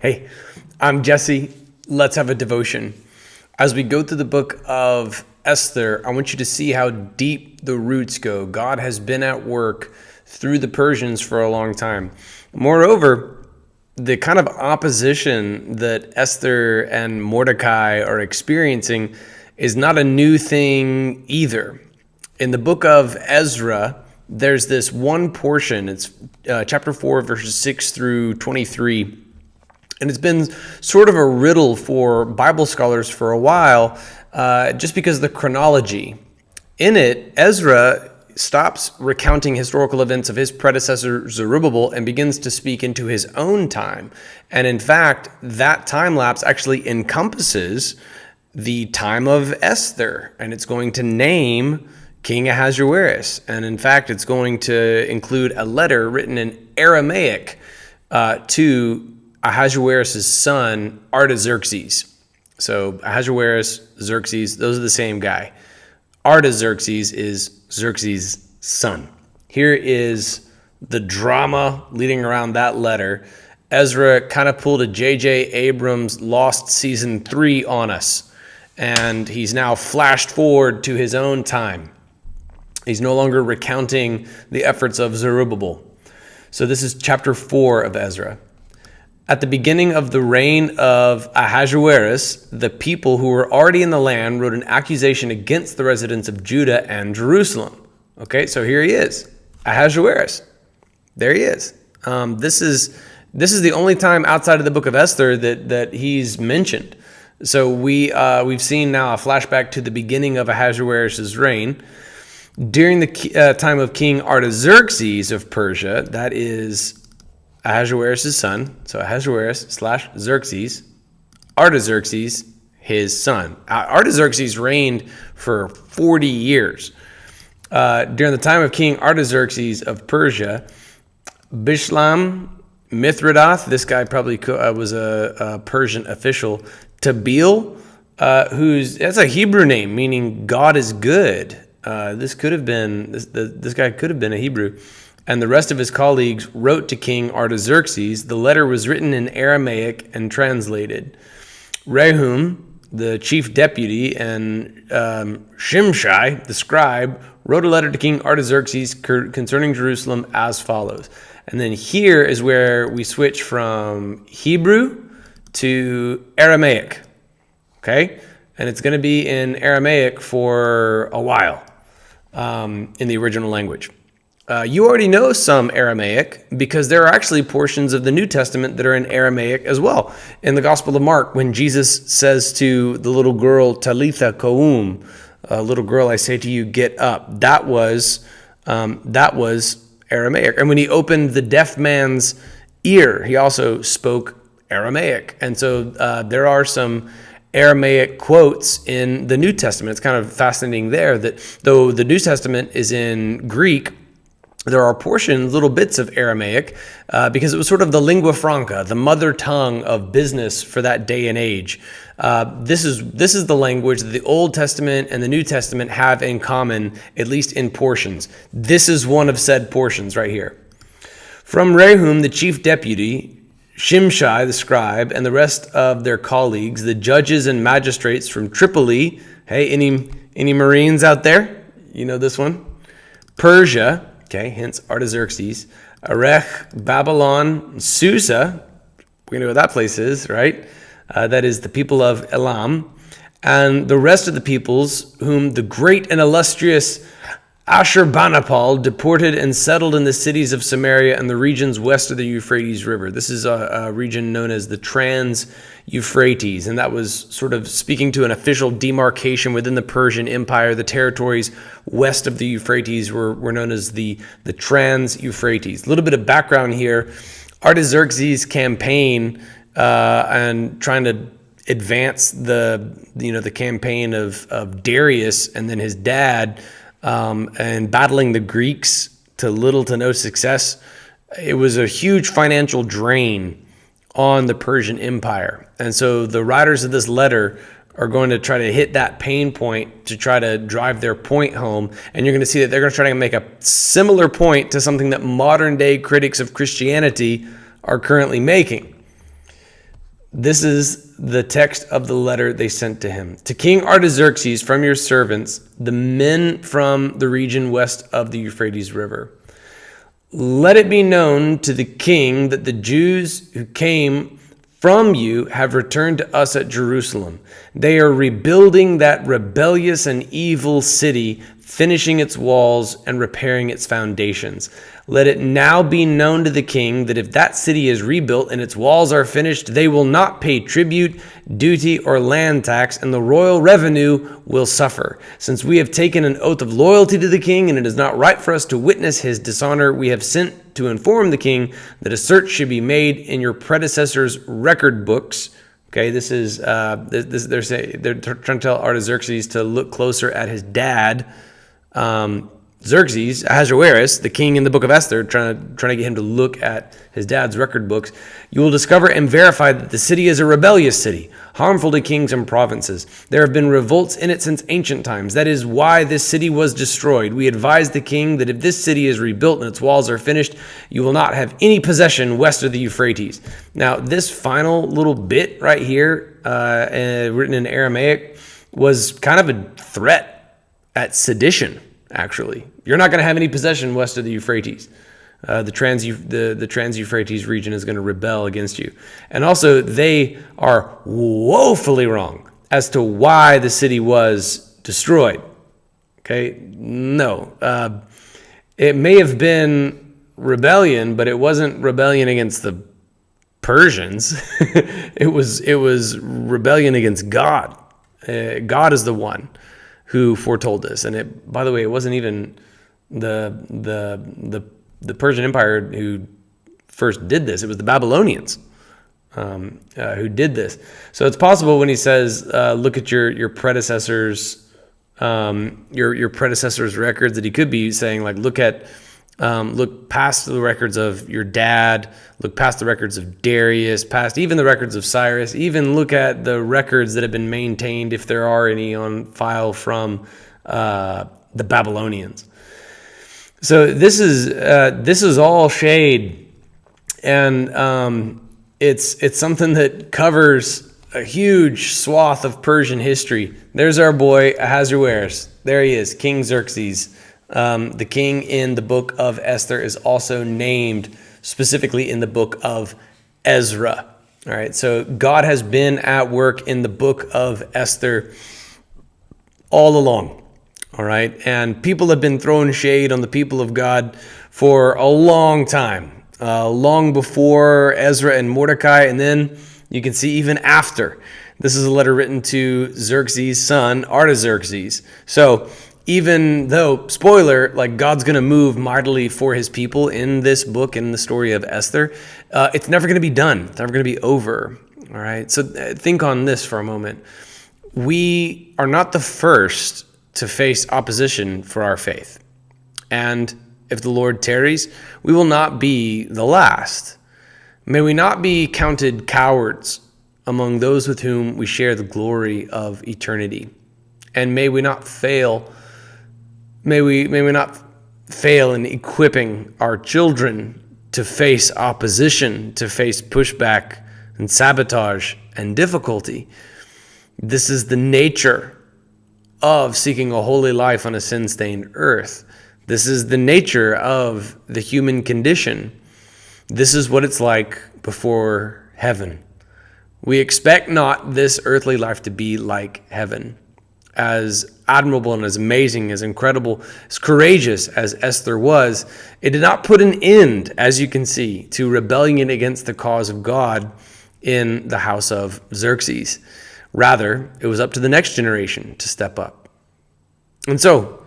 Hey, I'm Jesse. Let's have a devotion. As we go through the book of Esther, I want you to see how deep the roots go. God has been at work through the Persians for a long time. Moreover, the kind of opposition that Esther and Mordecai are experiencing is not a new thing either. In the book of Ezra, there's this one portion, it's chapter 4, verses 6 through 23. And it's been sort of a riddle for Bible scholars for a while, just because of the chronology. In it, Ezra stops recounting historical events of his predecessor Zerubbabel and begins to speak into his own time. And in fact, that time lapse actually encompasses the time of Esther, and it's going to name King Ahasuerus. And in fact, it's going to include a letter written in Aramaic to Ahasuerus' son, Artaxerxes. So Ahasuerus, Xerxes, those are the same guy. Artaxerxes is Xerxes' son. Here is the drama leading around that letter. Ezra kind of pulled a J.J. Abrams Lost Season 3 on us, and he's now flashed forward to his own time. He's no longer recounting the efforts of Zerubbabel. So this is chapter 4 of Ezra. At the beginning of the reign of Ahasuerus, the people who were already in the land wrote an accusation against the residents of Judah and Jerusalem. Okay, so here he is, Ahasuerus. There he is. This is the only time outside of the book of Esther that he's mentioned. So we've seen now a flashback to the beginning of Ahasuerus' reign. During the time of King Artaxerxes of Persia, that is Ahasuerus' son, so Ahasuerus / Xerxes, Artaxerxes, his son. Artaxerxes reigned for 40 years. During the time of King Artaxerxes of Persia, Bishlam, Mithridath, this guy probably was a Persian official, Tabeel, that's a Hebrew name, meaning God is good. This guy could have been a Hebrew. And the rest of his colleagues wrote to King Artaxerxes. The letter was written in Aramaic and translated. Rehum, the chief deputy, and Shimshai, the scribe, wrote a letter to King Artaxerxes concerning Jerusalem as follows. And then here is where we switch from Hebrew to Aramaic. Okay? And it's going to be in Aramaic for a while in the original language. You already know some Aramaic because there are actually portions of the New Testament that are in Aramaic as well. In the Gospel of Mark, when Jesus says to the little girl, Talitha koum, little girl, I say to you, get up. That was Aramaic. And when he opened the deaf man's ear, he also spoke Aramaic. And so there are some Aramaic quotes in the New Testament. It's kind of fascinating there that though the New Testament is in Greek, there are portions, little bits of Aramaic, because it was sort of the lingua franca, the mother tongue of business for that day and age. This is the language that the Old Testament and the New Testament have in common, at least in portions. This is one of said portions right here. From Rehum, the chief deputy, Shimshai, the scribe, and the rest of their colleagues, the judges and magistrates from Tripoli. Hey, any Marines out there? You know this one? Persia. Okay, hence Artaxerxes, Erech, Babylon, Susa, we know what that place is, right? That is the people of Elam, and the rest of the peoples whom the great and illustrious Ashurbanipal deported and settled in the cities of Samaria and the regions west of the Euphrates River. This is a region known as the Trans-Euphrates, and that was sort of speaking to an official demarcation within the Persian Empire. The territories west of the Euphrates were known as the Trans-Euphrates. A little bit of background here. Artaxerxes' campaign and trying to advance the campaign of Darius and then his dad, and battling the Greeks to little to no success. It was a huge financial drain on the Persian Empire. And so the writers of this letter are going to try to hit that pain point to try to drive their point home. And you're going to see that they're going to try to make a similar point to something that modern day critics of Christianity are currently making. This is the text of the letter they sent to him. To King Artaxerxes, from your servants, the men from the region west of the Euphrates River. Let it be known to the king that the Jews who came from you have returned to us at Jerusalem. They are rebuilding that rebellious and evil city, finishing its walls and repairing its foundations. Let it now be known to the king that if that city is rebuilt and its walls are finished, they will not pay tribute, duty, or land tax, and the royal revenue will suffer. Since we have taken an oath of loyalty to the king, and it is not right for us to witness his dishonor, we have sent to inform the king that a search should be made in your predecessors' record books. Okay, this is they're trying to tell Artaxerxes to look closer at his dad, Xerxes, Ahasuerus, the king in the book of Esther, trying to get him to look at his dad's record books. You will discover and verify that the city is a rebellious city, harmful to kings and provinces. There have been revolts in it since ancient times. That is why this city was destroyed. We advise the king that if this city is rebuilt and its walls are finished, you will not have any possession west of the Euphrates. Now, this final little bit right here, written in Aramaic, was kind of a threat at sedition. Actually, you're not going to have any possession west of the Euphrates. The Trans-Euphrates region is going to rebel against you. And also, they are woefully wrong as to why the city was destroyed. Okay? No. It may have been rebellion, but it wasn't rebellion against the Persians. It was rebellion against God. God is the one who foretold this. And by the way, it wasn't even the Persian Empire who first did this. It was the Babylonians who did this. So it's possible when he says, look at your predecessors, your predecessors' records, that he could be saying, like, look past the records of your dad, look past the records of Darius, past even the records of Cyrus, even look at the records that have been maintained, if there are any on file, from the Babylonians. So this is all shade, and it's something that covers a huge swath of Persian history. There's our boy Ahasuerus. There he is, King Xerxes. The king in the book of Esther is also named specifically in the book of Ezra. All right, so God has been at work in the book of Esther all along. All right, and people have been throwing shade on the people of God for a long time, long before Ezra and Mordecai, and then you can see even after. This is a letter written to Xerxes' son, Artaxerxes. So even though, spoiler, like, God's going to move mightily for his people in this book, in the story of Esther, it's never going to be done. It's never going to be over. All right. So think on this for a moment. We are not the first to face opposition for our faith. And if the Lord tarries, we will not be the last. May we not be counted cowards among those with whom we share the glory of eternity. And may we not fail. May we not fail in equipping our children to face opposition, to face pushback and sabotage and difficulty. This is the nature of seeking a holy life on a sin-stained earth. This is the nature of the human condition. This is what it's like before heaven. We expect not this earthly life to be like heaven. As admirable and as amazing, as incredible, as courageous as Esther was, it did not put an end, as you can see, to rebellion against the cause of God in the house of Xerxes. Rather, it was up to the next generation to step up. And so,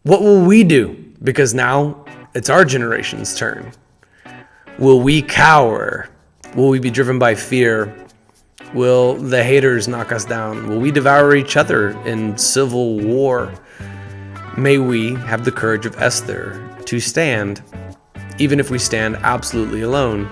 what will we do? Because now it's our generation's turn. Will we cower? Will we be driven by fear? Will the haters knock us down? Will we devour each other in civil war? May we have the courage of Esther to stand, even if we stand absolutely alone.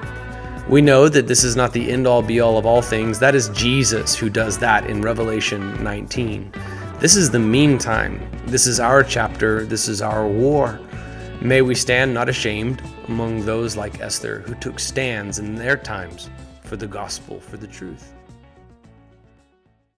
We know that this is not the end-all be-all of all things. That is Jesus who does that in Revelation 19. This is the meantime. This is our chapter. This is our war. May we stand not ashamed among those like Esther who took stands in their times for the gospel, for the truth.